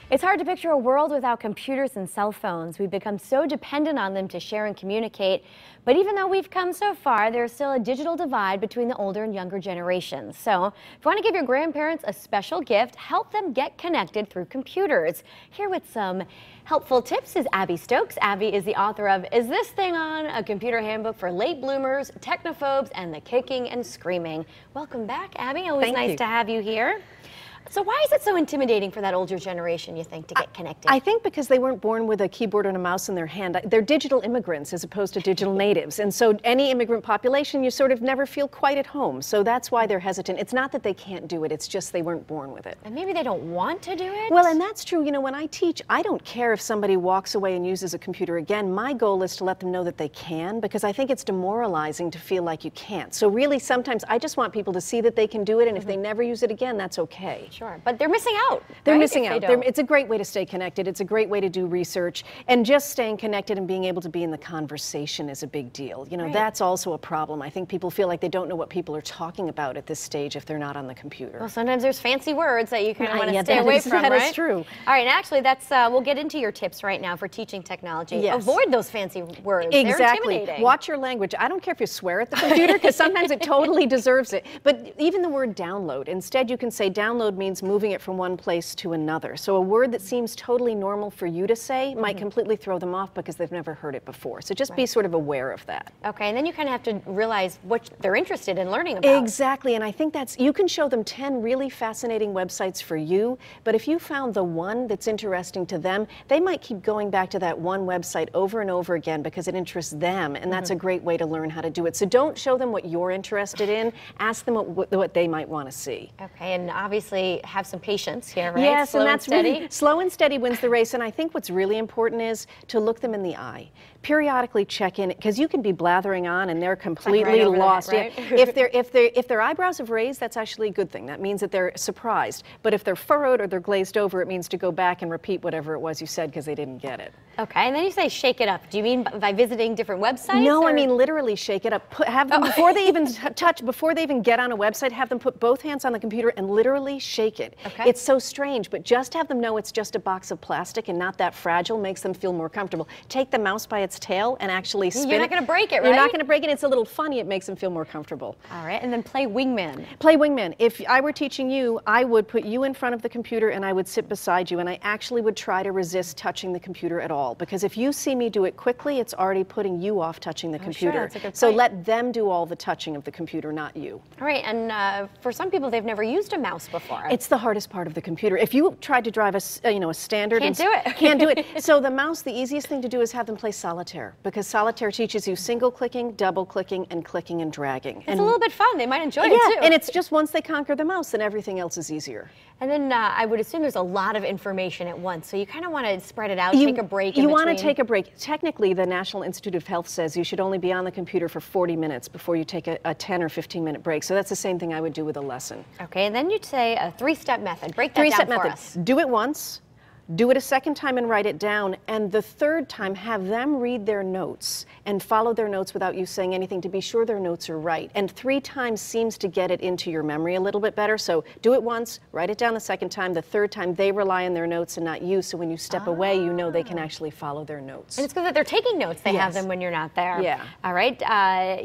It's hard to picture a world without computers and cell phones. We've become so dependent on them to share and communicate. But even though we've come so far, there's still a digital divide between the older and younger generations. So if you want to give your grandparents a special gift, help them get connected through computers. Here with some helpful tips is Abby Stokes. Abby is the author of Is This Thing On? A Computer Handbook for Late Bloomers, Technophobes, and the Kicking and Screaming. Welcome back, Abby. Always nice to have you here. So why is it so intimidating for that older generation, you think, to get connected? I think because they weren't born with a keyboard and a mouse in their hand. They're digital immigrants as opposed to digital natives. And so any immigrant population, you sort of never feel quite at home. So that's why they're hesitant. It's not that they can't do it. It's just they weren't born with it. And maybe they don't want to do it? Well, and that's true. You know, when I teach, I don't care if somebody walks away and uses a computer again. My goal is to let them know that they can, because I think it's demoralizing to feel like you can't. So really, sometimes I just want people to see that they can do it. And if they never use it again, that's okay. Sure. But they're missing out. They're missing out. It's a great way to stay connected. It's a great way to do research. And just staying connected and being able to be in the conversation is a big deal. You know, that's also a problem. I think people feel like they don't know what people are talking about at this stage if they're not on the computer. Well, sometimes there's fancy words that you kind of want to stay away from, right? That is true. All right, and actually, that's we'll get into your tips right now for teaching technology. Yes. Avoid those fancy words. Exactly. They're intimidating. Watch your language. I don't care if you swear at the computer, because sometimes it totally deserves it. But even the word download, instead you can say download means moving it from one place to another. So a word that seems totally normal for you to say might completely throw them off because they've never heard it before. So just be sort of aware of that. Okay, and then you kind of have to realize what they're interested in learning about. Exactly, and I think you can show them 10 really fascinating websites for you, but if you found the one that's interesting to them, they might keep going back to that one website over and over again because it interests them, and that's a great way to learn how to do it. So don't show them what you're interested in, ask them what they might want to see. Okay, and obviously have some patience here, right? Yes, slow and that's steady. Really, slow and steady wins the race. And I think what's really important is to look them in the eye. Periodically check in, because you can be blathering on and they're completely lost. Right? If their eyebrows have raised, that's actually a good thing. That means that they're surprised. But if they're furrowed or they're glazed over, it means to go back and repeat whatever it was you said because they didn't get it. Okay, and then you say shake it up. Do you mean by visiting different websites? No, or? I mean literally shake it up. Have them before they even before they even get on a website, have them put both hands on the computer and literally shake it. Okay. It's so strange, but just have them know it's just a box of plastic and not that fragile makes them feel more comfortable. Take the mouse by its tail and actually spin it. You're not going to break it, right? You're not going to break it. It's a little funny. It makes them feel more comfortable. All right, and then play Wingman. Play Wingman. If I were teaching you, I would put you in front of the computer and I would sit beside you, and I actually would try to resist touching the computer at all, because if you see me do it quickly, it's already putting you off touching the computer. Sure, that's a good point. So let them do all the touching of the computer, not you. All right, and for some people, they've never used a mouse before. It's the hardest part of the computer. If you tried to drive a standard, can't do it. Can't do it. So the mouse, the easiest thing to do is have them play Solitaire, because Solitaire teaches you single clicking, double clicking, and clicking and dragging. It's a little bit fun. They might enjoy it too. And it's just once they conquer the mouse, then everything else is easier. And then I would assume there's a lot of information at once, so you kind of want to spread it out, take a break in between. You want to take a break. Technically, the National Institute of Health says you should only be on the computer for 40 minutes before you take a 10 or 15-minute break. So that's the same thing I would do with a lesson. Okay, and then you'd say a three-step method. Break that down for us. Do it once. Do it a second time and write it down, and the third time have them read their notes and follow their notes without you saying anything to be sure their notes are right. And 3 times seems to get it into your memory a little bit better. So do it once, write it down the second time. The third time they rely on their notes and not you, so when you step away, you know they can actually follow their notes. And it's because they're taking notes. They have them when you're not there. Yeah. All right,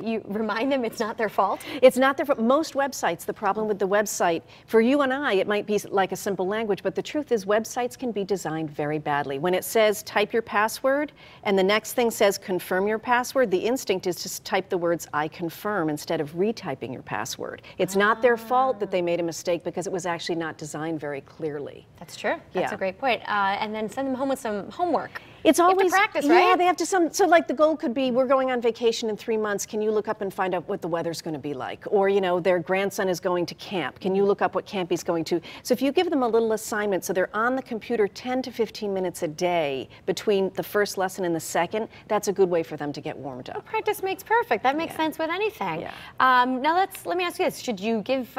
you remind them it's not their fault. It's not their fault. Most websites, the problem with the website, for you and I, it might be like a simple language, but the truth is websites can be designed very badly. When it says type your password and the next thing says confirm your password, the instinct is to type the words I confirm instead of retyping your password. It's not their fault that they made a mistake, because it was actually not designed very clearly. That's true. That's a great point. And then send them home with some homework. It's always practice, right? Yeah, they have to. So like the goal could be, we're going on vacation in 3 months. Can you look up and find out what the weather's going to be like? Or their grandson is going to camp. Can you look up what camp he's going to? So if you give them a little assignment, so they're on the computer 10 to 15 minutes a day between the first lesson and the second, that's a good way for them to get warmed up. Well, practice makes perfect. That makes sense with anything. Yeah. Now let me ask you this: should you give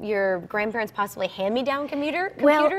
your grandparents possibly hand-me-down computers?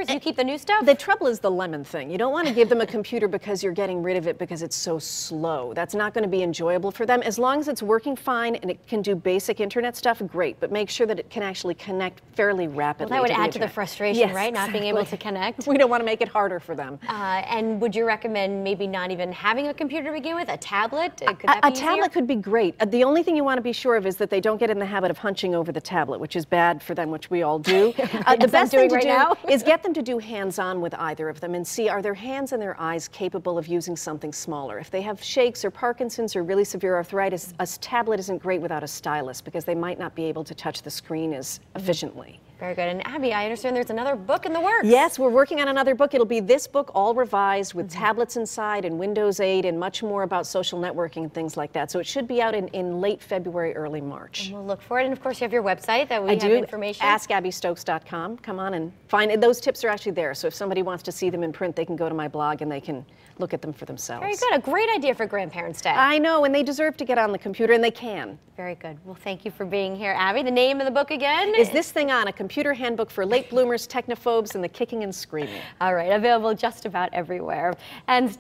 You keep the new stuff. The trouble is the lemon thing. You don't want to give them a computer because because you're getting rid of it because it's so slow. That's not going to be enjoyable for them. As long as it's working fine and it can do basic internet stuff, great, but make sure that it can actually connect fairly rapidly. Well, that would to the add to the internet. frustration, Yes, right? Not being exactly. able to connect. We don't want to make it harder for them. And would you recommend maybe not even having a computer to begin with, a tablet? Could that be A tablet could be great. The only thing you want to be sure of is that they don't get in the habit of hunching over the tablet, which is bad for them, which we all do. The best thing to do is get them to do hands-on with either of them and see, are their hands and their eyes capable of using something smaller? If they have shakes or Parkinson's or really severe arthritis, a tablet isn't great without a stylus because they might not be able to touch the screen as efficiently. Very good. And Abby, I understand there's another book in the works. Yes, we're working on another book. It'll be this book, all revised with tablets inside and Windows 8 and much more about social networking and things like that. So it should be out in late February, early March. And we'll look for it. And of course, you have your website that we have information. AskAbbyStokes.com. Come on and find it. Those tips are actually there. So if somebody wants to see them in print, they can go to my blog and they can look at them for themselves. Very good. A great idea for Grandparents' Day. I know, and they deserve to get on the computer, and they can. Very good. Well, thank you for being here, Abby. The name of the book again? Is This Thing On? A Computer Handbook for Late Bloomers, Technophobes, and the Kicking and Screaming. All right. Available just about everywhere. And